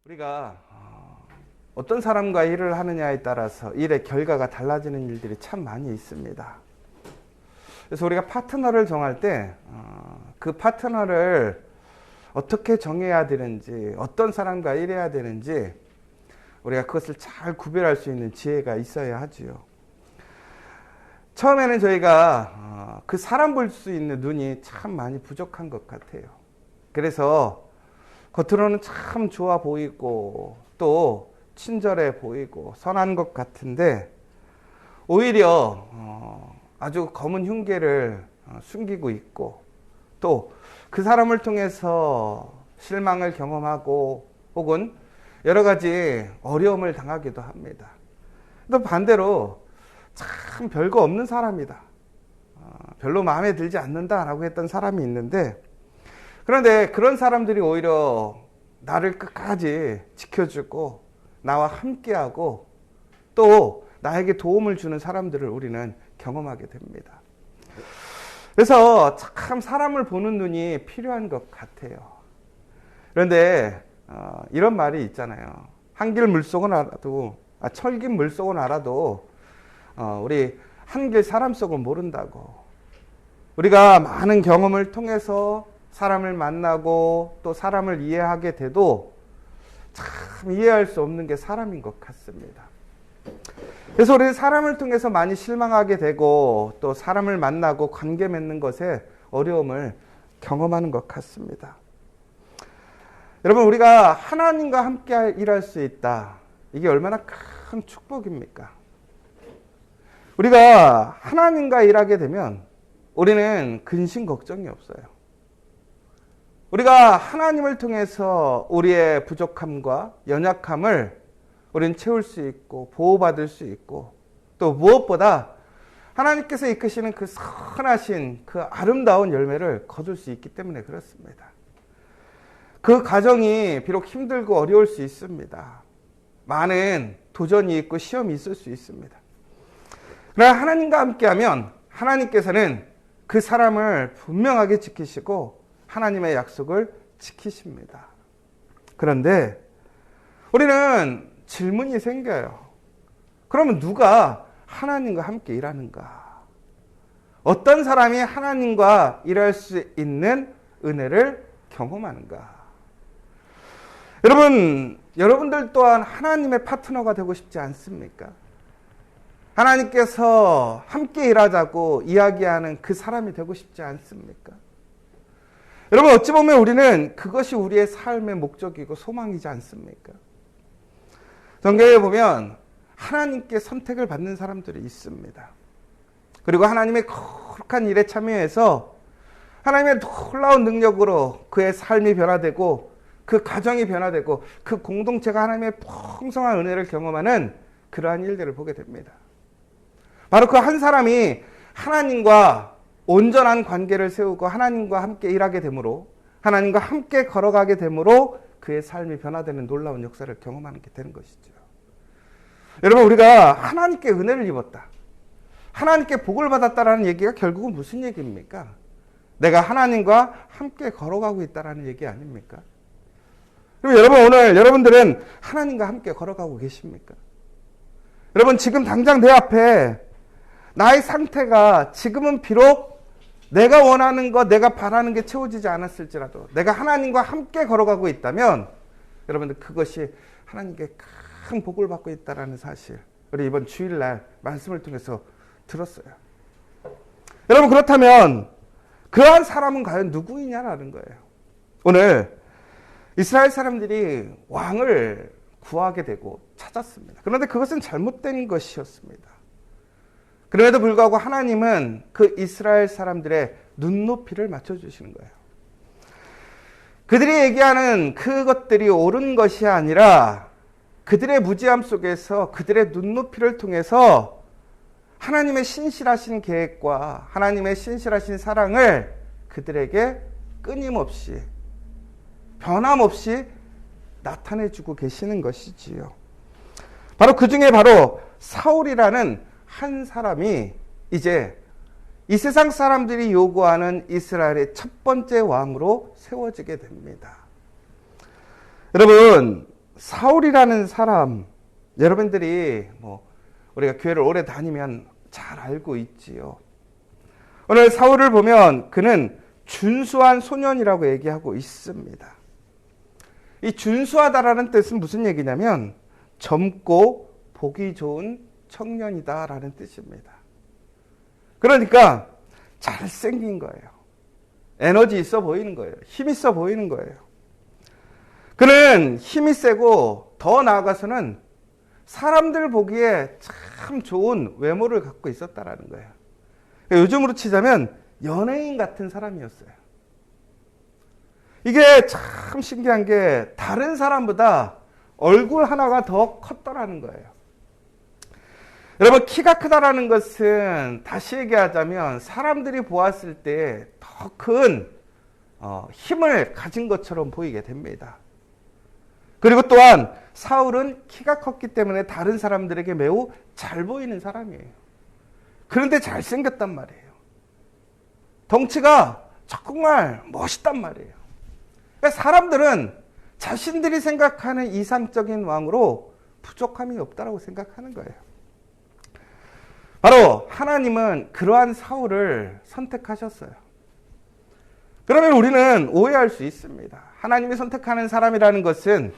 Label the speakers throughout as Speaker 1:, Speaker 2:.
Speaker 1: 우리가 어떤 사람과 일을 하느냐에 따라서 일의 결과가 달라지는 일들이 참 많이 있습니다. 그래서 우리가 파트너를 정할 때 그 파트너를 어떻게 정해야 되는지, 어떤 사람과 일해야 되는지 우리가 그것을 잘 구별할 수 있는 지혜가 있어야 하지요. 처음에는 저희가 그 사람 볼 수 있는 눈이 참 많이 부족한 것 같아요. 그래서 겉으로는 참 좋아 보이고 또 친절해 보이고 선한 것 같은데 오히려 아주 검은 흉계를 숨기고 있고 또 그 사람을 통해서 실망을 경험하고 혹은 여러 가지 어려움을 당하기도 합니다. 또 반대로 참 별거 없는 사람이다. 별로 마음에 들지 않는다라고 했던 사람이 있는데 그런데 그런 사람들이 오히려 나를 끝까지 지켜주고 나와 함께하고 또 나에게 도움을 주는 사람들을 우리는 경험하게 됩니다. 그래서 참 사람을 보는 눈이 필요한 것 같아요. 그런데 이런 말이 있잖아요. 한길 물속은 알아도 철긴 물속은 알아도 우리 한길 사람 속은 모른다고. 우리가 많은 경험을 통해서 사람을 만나고 또 사람을 이해하게 돼도 참 이해할 수 없는 게 사람인 것 같습니다. 그래서 우리는 사람을 통해서 많이 실망하게 되고 또 사람을 만나고 관계 맺는 것에 어려움을 경험하는 것 같습니다. 여러분, 우리가 하나님과 함께 일할 수 있다. 이게 얼마나 큰 축복입니까? 우리가 하나님과 일하게 되면 우리는 근심 걱정이 없어요. 우리가 하나님을 통해서 우리의 부족함과 연약함을 우리는 채울 수 있고 보호받을 수 있고 또 무엇보다 하나님께서 이끄시는 그 선하신 그 아름다운 열매를 거둘 수 있기 때문에 그렇습니다. 그 과정이 비록 힘들고 어려울 수 있습니다. 많은 도전이 있고 시험이 있을 수 있습니다. 그러나 하나님과 함께하면 하나님께서는 그 사람을 분명하게 지키시고 하나님의 약속을 지키십니다. 그런데 우리는 질문이 생겨요. 그러면 누가 하나님과 함께 일하는가? 어떤 사람이 하나님과 일할 수 있는 은혜를 경험하는가? 여러분들 또한 하나님의 파트너가 되고 싶지 않습니까? 하나님께서 함께 일하자고 이야기하는 그 사람이 되고 싶지 않습니까? 여러분, 어찌 보면 우리는 그것이 우리의 삶의 목적이고 소망이지 않습니까? 성경에 보면 하나님께 선택을 받는 사람들이 있습니다. 그리고 하나님의 거룩한 일에 참여해서 하나님의 놀라운 능력으로 그의 삶이 변화되고 그 가정이 변화되고 그 공동체가 하나님의 풍성한 은혜를 경험하는 그러한 일들을 보게 됩니다. 바로 그 한 사람이 하나님과 온전한 관계를 세우고 하나님과 함께 일하게 되므로 하나님과 함께 걸어가게 되므로 그의 삶이 변화되는 놀라운 역사를 경험하는 게 되는 것이죠. 여러분, 우리가 하나님께 은혜를 입었다, 하나님께 복을 받았다라는 얘기가 결국은 무슨 얘기입니까? 내가 하나님과 함께 걸어가고 있다라는 얘기 아닙니까? 그럼 여러분, 오늘 여러분들은 하나님과 함께 걸어가고 계십니까? 여러분, 지금 당장 내 앞에 나의 상태가 지금은 비록 내가 원하는 것, 내가 바라는 게 채워지지 않았을지라도 내가 하나님과 함께 걸어가고 있다면 여러분들 그것이 하나님께 큰 복을 받고 있다는 사실, 우리 이번 주일날 말씀을 통해서 들었어요. 여러분, 그렇다면 그러한 사람은 과연 누구이냐라는 거예요. 오늘 이스라엘 사람들이 왕을 구하게 되고 찾았습니다. 그런데 그것은 잘못된 것이었습니다. 그럼에도 불구하고 하나님은 그 이스라엘 사람들의 눈높이를 맞춰주시는 거예요. 그들이 얘기하는 그것들이 옳은 것이 아니라 그들의 무지함 속에서 그들의 눈높이를 통해서 하나님의 신실하신 계획과 하나님의 신실하신 사랑을 그들에게 끊임없이 변함없이 나타내주고 계시는 것이지요. 바로 그 중에 바로 사울이라는 한 사람이 이제 이 세상 사람들이 요구하는 이스라엘의 첫 번째 왕으로 세워지게 됩니다. 여러분, 사울이라는 사람, 여러분들이 우리가 교회를 오래 다니면 잘 알고 있지요. 오늘 사울을 보면 그는 준수한 소년이라고 얘기하고 있습니다. 이 준수하다라는 뜻은 무슨 얘기냐면 젊고 보기 좋은 청년이다라는 뜻입니다. 그러니까 잘생긴 거예요. 에너지 있어 보이는 거예요. 힘 있어 보이는 거예요. 그는 힘이 세고 더 나아가서는 사람들 보기에 참 좋은 외모를 갖고 있었다라는 거예요. 요즘으로 치자면 연예인 같은 사람이었어요. 이게 참 신기한 게 다른 사람보다 얼굴 하나가 더 컸더라는 거예요. 여러분, 키가 크다라는 것은 다시 얘기하자면 사람들이 보았을 때 더 큰 힘을 가진 것처럼 보이게 됩니다. 그리고 또한 사울은 키가 컸기 때문에 다른 사람들에게 매우 잘 보이는 사람이에요. 그런데 잘생겼단 말이에요. 덩치가 정말 멋있단 말이에요. 그러니까 사람들은 자신들이 생각하는 이상적인 왕으로 부족함이 없다고 생각하는 거예요. 바로 하나님은 그러한 사울을 선택하셨어요. 그러면 우리는 오해할 수 있습니다. 하나님이 선택하는 사람이라는 것은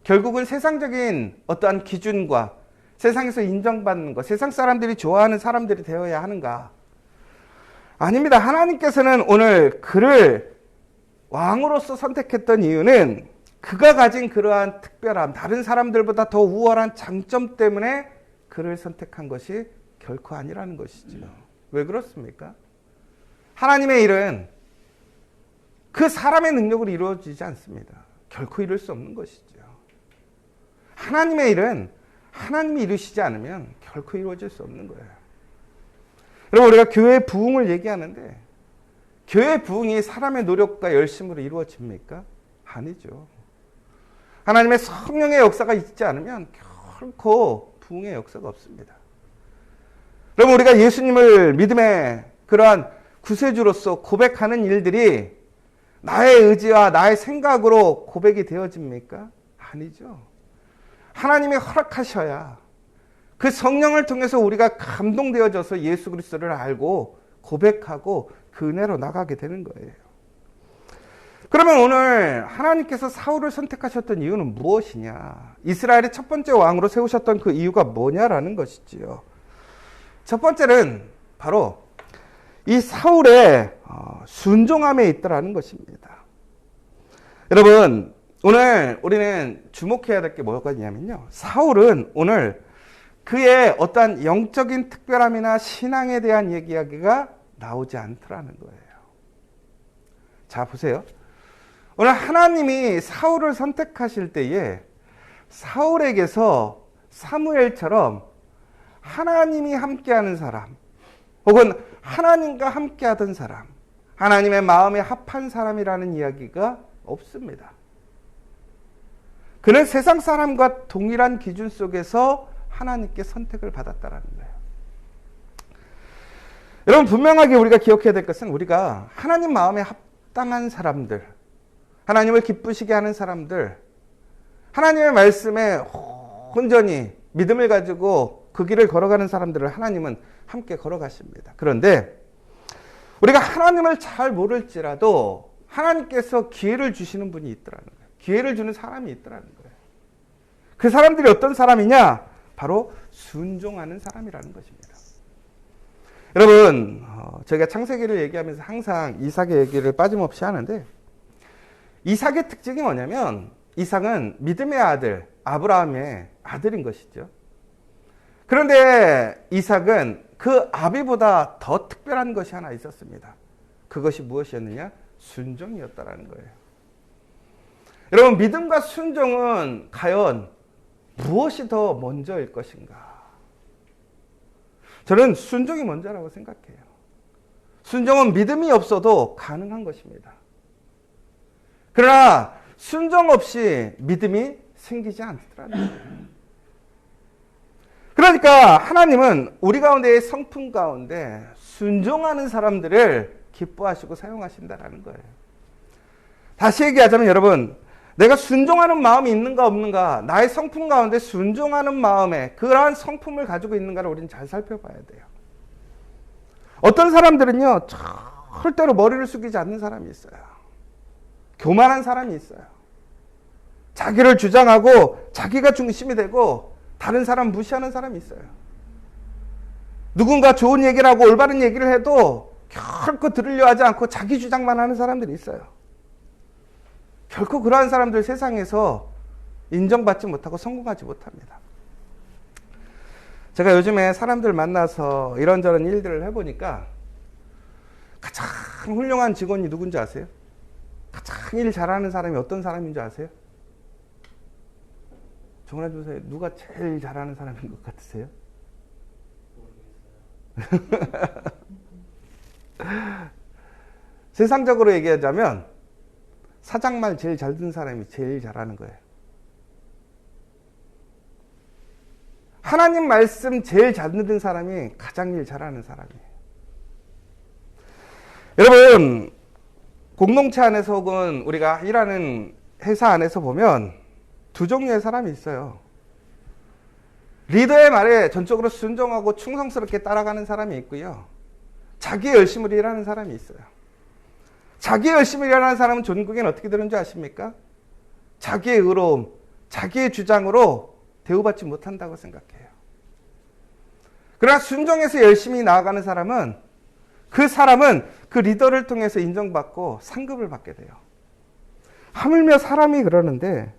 Speaker 1: 결국은 세상적인 어떠한 기준과 세상에서 인정받는 것, 세상 사람들이 좋아하는 사람들이 되어야 하는가? 아닙니다. 하나님께서는 오늘 그를 왕으로서 선택했던 이유는 그가 가진 그러한 특별함, 다른 사람들보다 더 우월한 장점 때문에 그를 선택한 것이 결코 아니라는 것이죠. 왜 그렇습니까? 하나님의 일은 그 사람의 능력으로 이루어지지 않습니다. 결코 이룰 수 없는 것이죠. 하나님의 일은 하나님이 이루시지 않으면 결코 이루어질 수 없는 거예요. 여러분, 우리가 교회의 부흥을 얘기하는데 교회의 부흥이 사람의 노력과 열심으로 이루어집니까? 아니죠. 하나님의 성령의 역사가 있지 않으면 결코 부흥의 역사가 없습니다. 여러분, 우리가 예수님을 믿음의 그러한 구세주로서 고백하는 일들이 나의 의지와 나의 생각으로 고백이 되어집니까? 아니죠. 하나님이 허락하셔야 그 성령을 통해서 우리가 감동되어져서 예수 그리스도를 알고 고백하고 그 은혜로 나가게 되는 거예요. 그러면 오늘 하나님께서 사울을 선택하셨던 이유는 무엇이냐? 이스라엘의 첫 번째 왕으로 세우셨던 그 이유가 뭐냐라는 것이지요. 첫 번째는 바로 이 사울의 순종함에 있더라는 것입니다. 여러분, 오늘 우리는 주목해야 될 게 뭐가 있냐면요. 사울은 오늘 그의 어떠한 영적인 특별함이나 신앙에 대한 이야기가 나오지 않더라는 거예요. 자, 보세요. 오늘 하나님이 사울을 선택하실 때에 사울에게서 사무엘처럼 하나님이 함께하는 사람, 혹은 하나님과 함께하던 사람, 하나님의 마음에 합한 사람이라는 이야기가 없습니다. 그는 세상 사람과 동일한 기준 속에서 하나님께 선택을 받았다라는 거예요. 여러분, 분명하게 우리가 기억해야 될 것은 우리가 하나님 마음에 합당한 사람들, 하나님을 기쁘시게 하는 사람들, 하나님의 말씀에 온전히 믿음을 가지고 그 길을 걸어가는 사람들을 하나님은 함께 걸어가십니다. 그런데 우리가 하나님을 잘 모를지라도 하나님께서 기회를 주시는 분이 있더라는 거예요. 기회를 주는 사람이 있더라는 거예요. 그 사람들이 어떤 사람이냐? 바로 순종하는 사람이라는 것입니다. 여러분, 저희가 창세기를 얘기하면서 항상 이삭의 얘기를 빠짐없이 하는데, 이삭의 특징이 뭐냐면 이삭은 믿음의 아들, 아브라함의 아들인 것이죠. 그런데 이삭은 그 아비보다 더 특별한 것이 하나 있었습니다. 그것이 무엇이었느냐? 순종이었다라는 거예요. 여러분, 믿음과 순종은 과연 무엇이 더 먼저일 것인가? 저는 순종이 먼저라고 생각해요. 순종은 믿음이 없어도 가능한 것입니다. 그러나 순종 없이 믿음이 생기지 않더라는 거예요. 그러니까 하나님은 우리 가운데의 성품 가운데 순종하는 사람들을 기뻐하시고 사용하신다는 거예요. 다시 얘기하자면 여러분, 내가 순종하는 마음이 있는가 없는가, 나의 성품 가운데 순종하는 마음에 그러한 성품을 가지고 있는가를 우리는 잘 살펴봐야 돼요. 어떤 사람들은요, 절대로 머리를 숙이지 않는 사람이 있어요. 교만한 사람이 있어요. 자기를 주장하고 자기가 중심이 되고 다른 사람 무시하는 사람이 있어요. 누군가 좋은 얘기를 하고 올바른 얘기를 해도 결코 들으려 하지 않고 자기 주장만 하는 사람들이 있어요. 결코 그러한 사람들 세상에서 인정받지 못하고 성공하지 못합니다. 제가 요즘에 사람들 만나서 이런저런 일들을 해보니까 가장 훌륭한 직원이 누군지 아세요? 가장 일 잘하는 사람이 어떤 사람인 줄 아세요? 정말 주세요. 누가 제일 잘하는 사람인 것 같으세요? 세상적으로 얘기하자면 사장 말 제일 잘 듣는 사람이 제일 잘하는 거예요. 하나님 말씀 제일 잘 듣는 사람이 가장 일 잘하는 사람이에요. 여러분, 공동체 안에서 혹은 우리가 일하는 회사 안에서 보면 두 종류의 사람이 있어요. 리더의 말에 전적으로 순종하고 충성스럽게 따라가는 사람이 있고요. 자기의 열심으로 일하는 사람이 있어요. 자기의 열심히 일하는 사람은 전국엔 어떻게 되는 줄 아십니까? 자기의 의로움, 자기의 주장으로 대우받지 못한다고 생각해요. 그러나 순종해서 열심히 나아가는 사람은 그 리더를 통해서 인정받고 상급을 받게 돼요. 하물며 사람이 그러는데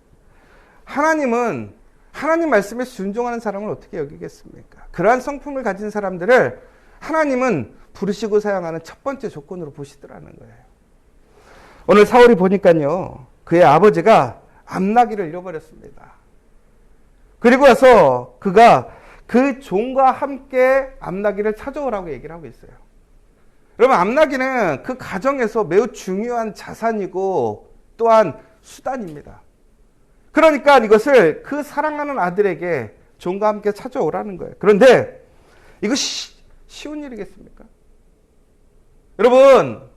Speaker 1: 하나님은 하나님 말씀에 순종하는 사람을 어떻게 여기겠습니까? 그러한 성품을 가진 사람들을 하나님은 부르시고 사용하는 첫 번째 조건으로 보시더라는 거예요. 오늘 사울이 보니까요, 그의 아버지가 암나귀를 잃어버렸습니다. 그리고 와서 그가 그 종과 함께 암나귀를 찾아오라고 얘기를 하고 있어요. 여러분, 암나귀는 그 가정에서 매우 중요한 자산이고 또한 수단입니다. 그러니까 이것을 그 사랑하는 아들에게 종과 함께 찾아오라는 거예요. 그런데 이것이 쉬운 일이겠습니까? 여러분,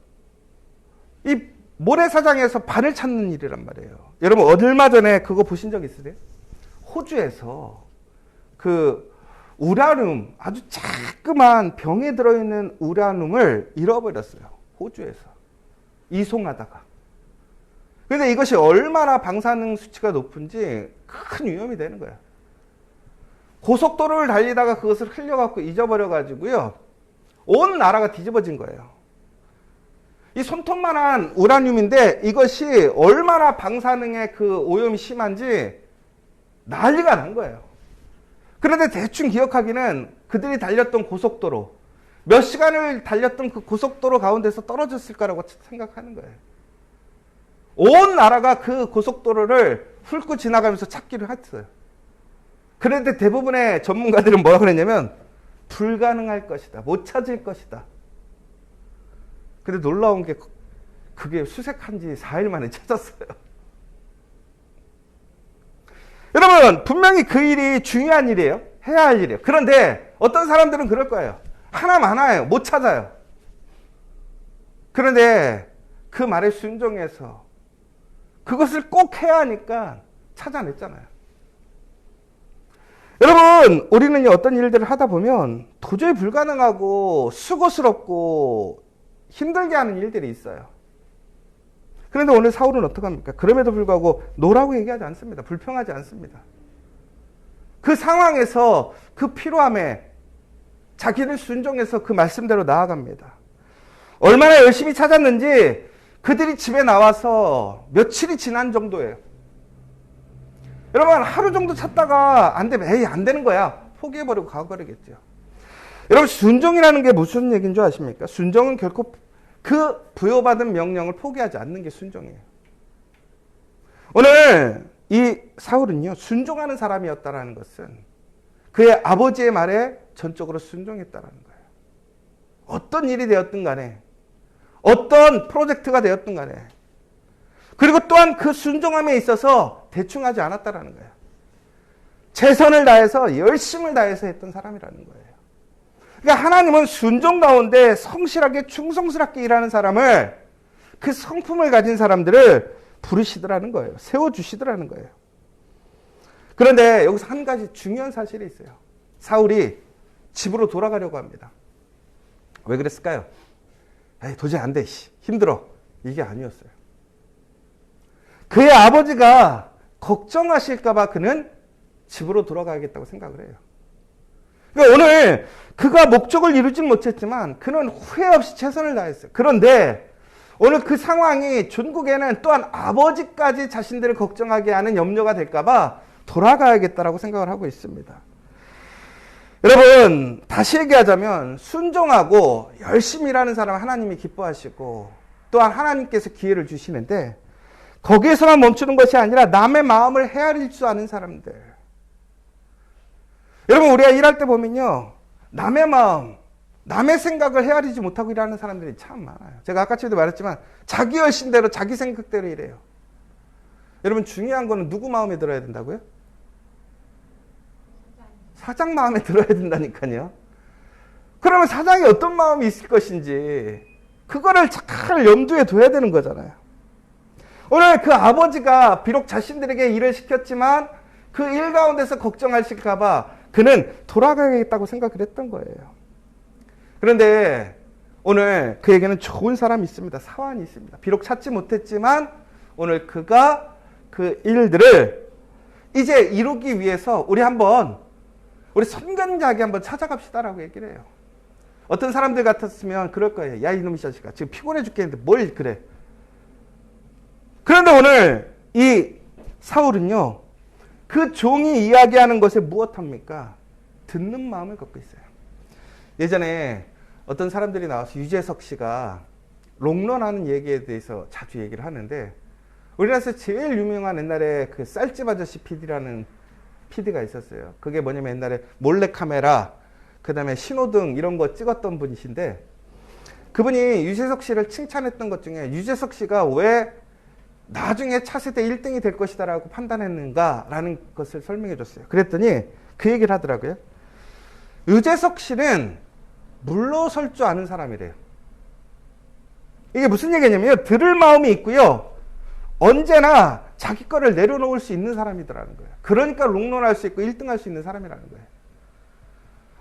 Speaker 1: 이 모래사장에서 바늘 찾는 일이란 말이에요. 여러분, 얼마 전에 그거 보신 적 있으세요? 호주에서 그 우라늄, 아주 자그만 병에 들어있는 우라늄을 잃어버렸어요. 호주에서. 이송하다가. 근데 이것이 얼마나 방사능 수치가 높은지 큰 위험이 되는 거예요. 고속도로를 달리다가 그것을 흘려갖고 잊어버려가지고요, 온 나라가 뒤집어진 거예요. 이 손톱만한 우라늄인데 이것이 얼마나 방사능의 그 오염이 심한지 난리가 난 거예요. 그런데 대충 기억하기는 그들이 달렸던 고속도로, 몇 시간을 달렸던 그 고속도로 가운데서 떨어졌을 거라고 생각하는 거예요. 온 나라가 그 고속도로를 훑고 지나가면서 찾기를 했어요. 그런데 대부분의 전문가들은 뭐라고 그랬냐면 불가능할 것이다. 못 찾을 것이다. 근데 놀라운 게 그게 수색한 지 4일 만에 찾았어요. 여러분, 분명히 그 일이 중요한 일이에요. 해야 할 일이에요. 그런데 어떤 사람들은 그럴 거예요. 하나 많아요. 못 찾아요. 그런데 그 말에 순종해서 그것을 꼭 해야 하니까 찾아냈잖아요. 여러분, 우리는 어떤 일들을 하다 보면 도저히 불가능하고 수고스럽고 힘들게 하는 일들이 있어요. 그런데 오늘 사울은 어떻게 합니까? 그럼에도 불구하고 노라고 얘기하지 않습니다. 불평하지 않습니다. 그 상황에서 그 필요함에 자기를 순종해서 그 말씀대로 나아갑니다. 얼마나 열심히 찾았는지 그들이 집에 나와서 며칠이 지난 정도예요. 여러분, 하루 정도 찾다가 안 되면 에이 안 되는 거야 포기해버리고 가버리겠죠. 여러분, 순종이라는 게 무슨 얘기인 줄 아십니까? 순종은 결코 그 부여받은 명령을 포기하지 않는 게 순종이에요. 오늘 이 사울은요, 순종하는 사람이었다라는 것은 그의 아버지의 말에 전적으로 순종했다라는 거예요. 어떤 일이 되었든 간에, 어떤 프로젝트가 되었든 간에, 그리고 또한 그 순종함에 있어서 대충 하지 않았다라는 거예요. 최선을 다해서 열심을 다해서 했던 사람이라는 거예요. 그러니까 하나님은 순종 가운데 성실하게 충성스럽게 일하는 사람을, 그 성품을 가진 사람들을 부르시더라는 거예요. 세워주시더라는 거예요. 그런데 여기서 한 가지 중요한 사실이 있어요. 사울이 집으로 돌아가려고 합니다. 왜 그랬을까요? 에이, 도저히 안 돼. 힘들어. 이게 아니었어요. 그의 아버지가 걱정하실까봐 그는 집으로 돌아가야겠다고 생각을 해요. 그러니까 오늘 그가 목적을 이루진 못했지만 그는 후회 없이 최선을 다했어요. 그런데 오늘 그 상황이 전국에는 또한 아버지까지 자신들을 걱정하게 하는 염려가 될까봐 돌아가야겠다라고 생각을 하고 있습니다. 여러분, 다시 얘기하자면 순종하고 열심히 일하는 사람 하나님이 기뻐하시고 또한 하나님께서 기회를 주시는데 거기에서만 멈추는 것이 아니라 남의 마음을 헤아릴 줄 아는 사람들. 여러분, 우리가 일할 때 보면요, 남의 마음, 남의 생각을 헤아리지 못하고 일하는 사람들이 참 많아요. 제가 아까 전에도 말했지만 자기 열심대로 자기 생각대로 일해요. 여러분, 중요한 거는 누구 마음에 들어야 된다고요? 사장 마음에 들어야 된다니까요. 그러면 사장이 어떤 마음이 있을 것인지 그거를 잘 염두에 둬야 되는 거잖아요. 오늘 그 아버지가 비록 자신들에게 일을 시켰지만 그 일 가운데서 걱정하실까 봐 그는 돌아가야겠다고 생각을 했던 거예요. 그런데 오늘 그에게는 좋은 사람이 있습니다. 사환이 있습니다. 비록 찾지 못했지만 오늘 그가 그 일들을 이제 이루기 위해서 우리 선견자에게 한번 찾아갑시다라고 얘기를 해요. 어떤 사람들 같았으면 그럴 거예요. 야, 이놈의 자식아, 지금 피곤해 죽겠는데 뭘 그래. 그런데 오늘 이 사울은요, 그 종이 이야기하는 것에 무엇합니까? 듣는 마음을 갖고 있어요. 예전에 어떤 사람들이 나와서 유재석 씨가 롱런하는 얘기에 대해서 자주 얘기를 하는데, 우리나라에서 제일 유명한 옛날에 그 쌀집 아저씨 PD라는 PD가 있었어요. 그게 뭐냐면 옛날에 몰래카메라, 그 다음에 신호등 이런 거 찍었던 분이신데, 그분이 유재석 씨를 칭찬했던 것 중에 유재석 씨가 왜 나중에 차세대 1등이 될 것이다 라고 판단했는가라는 것을 설명해 줬어요. 그랬더니 그 얘기를 하더라고요. 유재석 씨는 물러설 줄 아는 사람이래요. 이게 무슨 얘기냐면요, 들을 마음이 있고요, 언제나 자기 거를 내려놓을 수 있는 사람이더라는 거예요. 그러니까 롱런할 수 있고 1등 할 수 있는 사람이라는 거예요.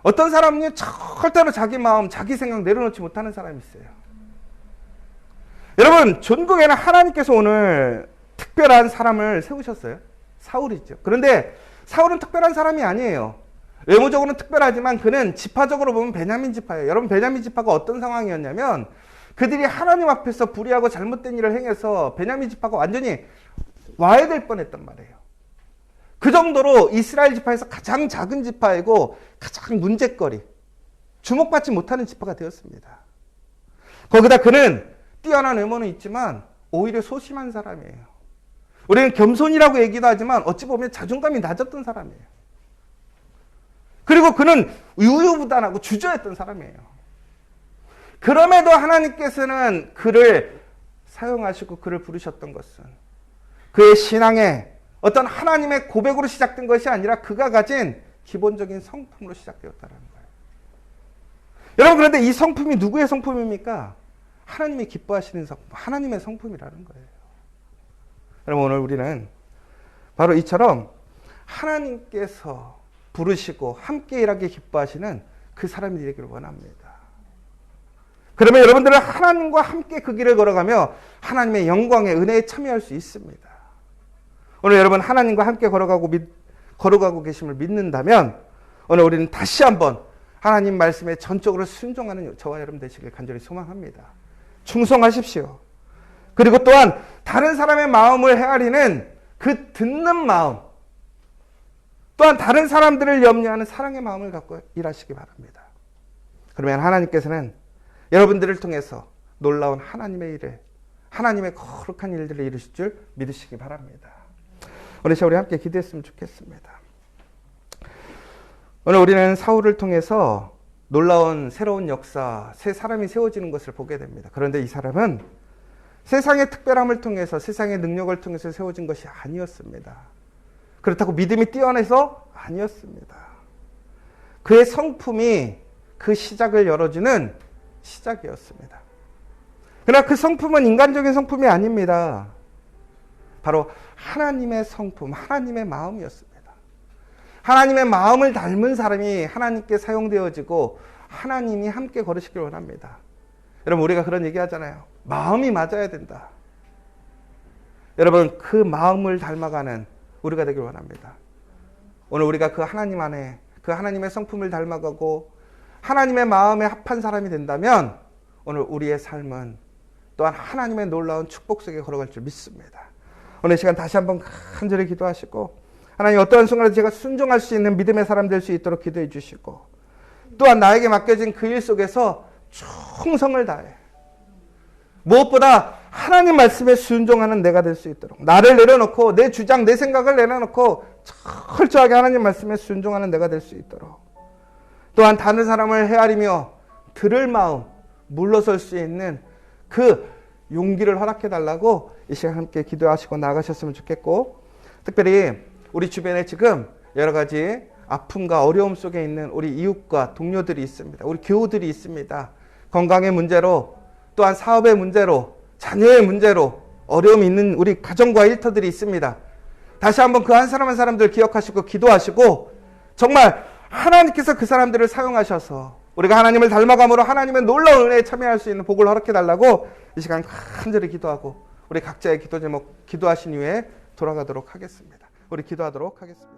Speaker 1: 어떤 사람은요, 절대로 자기 마음, 자기 생각 내려놓지 못하는 사람이 있어요. 여러분, 전국에는 하나님께서 오늘 특별한 사람을 세우셨어요. 사울이죠. 그런데 사울은 특별한 사람이 아니에요. 외모적으로는 특별하지만 그는 지파적으로 보면 베냐민 지파예요. 여러분, 베냐민 지파가 어떤 상황이었냐면 그들이 하나님 앞에서 불의하고 잘못된 일을 행해서 베냐민 지파가 완전히 와해될 뻔했단 말이에요. 그 정도로 이스라엘 지파에서 가장 작은 지파이고 가장 문제거리, 주목받지 못하는 지파가 되었습니다. 거기다 그는 뛰어난 외모는 있지만 오히려 소심한 사람이에요. 우리는 겸손이라고 얘기도 하지만 어찌 보면 자존감이 낮았던 사람이에요. 그리고 그는 우유부단하고 주저했던 사람이에요. 그럼에도 하나님께서는 그를 사용하시고 그를 부르셨던 것은 그의 신앙의 어떤 하나님의 고백으로 시작된 것이 아니라 그가 가진 기본적인 성품으로 시작되었다는 거예요. 여러분, 그런데 이 성품이 누구의 성품입니까? 하나님이 기뻐하시는 성품, 하나님의 성품이라는 거예요. 여러분, 오늘 우리는 바로 이처럼 하나님께서 부르시고 함께 일하기 기뻐하시는 그 사람이 되기를 원합니다. 그러면 여러분들은 하나님과 함께 그 길을 걸어가며 하나님의 영광의 은혜에 참여할 수 있습니다. 오늘 여러분 하나님과 함께 걸어가고 계심을 믿는다면 오늘 우리는 다시 한번 하나님 말씀에 전적으로 순종하는 저와 여러분 되시길 간절히 소망합니다. 충성하십시오. 그리고 또한 다른 사람의 마음을 헤아리는 그 듣는 마음, 또한 다른 사람들을 염려하는 사랑의 마음을 갖고 일하시기 바랍니다. 그러면 하나님께서는 여러분들을 통해서 놀라운 하나님의 일을, 하나님의 거룩한 일들을 이루실 줄 믿으시기 바랍니다. 오늘 우리 함께 기도했으면 좋겠습니다. 오늘 우리는 사울을 통해서 놀라운 새로운 역사, 새 사람이 세워지는 것을 보게 됩니다. 그런데 이 사람은 세상의 특별함을 통해서, 세상의 능력을 통해서 세워진 것이 아니었습니다. 그렇다고 믿음이 뛰어나서 아니었습니다. 그의 성품이 그 시작을 열어주는 시작이었습니다. 그러나 그 성품은 인간적인 성품이 아닙니다. 바로 하나님의 성품, 하나님의 마음이었습니다. 하나님의 마음을 닮은 사람이 하나님께 사용되어지고 하나님이 함께 걸으시길 원합니다. 여러분, 우리가 그런 얘기 하잖아요. 마음이 맞아야 된다. 여러분, 그 마음을 닮아가는 우리가 되길 원합니다. 오늘 우리가 그 하나님 안에 그 하나님의 성품을 닮아가고 하나님의 마음에 합한 사람이 된다면 오늘 우리의 삶은 또한 하나님의 놀라운 축복 속에 걸어갈 줄 믿습니다. 오늘 시간 다시 한번 간절히 기도하시고 하나님 어떠한 순간에도 제가 순종할 수 있는 믿음의 사람 될 수 있도록 기도해 주시고 또한 나에게 맡겨진 그 일 속에서 충성을 다해 무엇보다 하나님 말씀에 순종하는 내가 될 수 있도록 나를 내려놓고 내 주장, 내 생각을 내려놓고 철저하게 하나님 말씀에 순종하는 내가 될 수 있도록 또한 다른 사람을 헤아리며 들을 마음, 물러설 수 있는 그 용기를 허락해 달라고 이 시간 함께 기도하시고 나가셨으면 좋겠고 특별히 우리 주변에 지금 여러 가지 아픔과 어려움 속에 있는 우리 이웃과 동료들이 있습니다. 우리 교우들이 있습니다. 건강의 문제로 또한 사업의 문제로 자녀의 문제로 어려움이 있는 우리 가정과 일터들이 있습니다. 다시 한번 그 한 사람 한 사람들 기억하시고 기도하시고 정말 하나님께서 그 사람들을 사용하셔서 우리가 하나님을 닮아감으로 하나님의 놀라운 은혜에 참여할 수 있는 복을 허락해달라고 이 시간 간절히 기도하고 우리 각자의 기도 제목 기도하신 이후에 돌아가도록 하겠습니다. 우리 기도하도록 하겠습니다.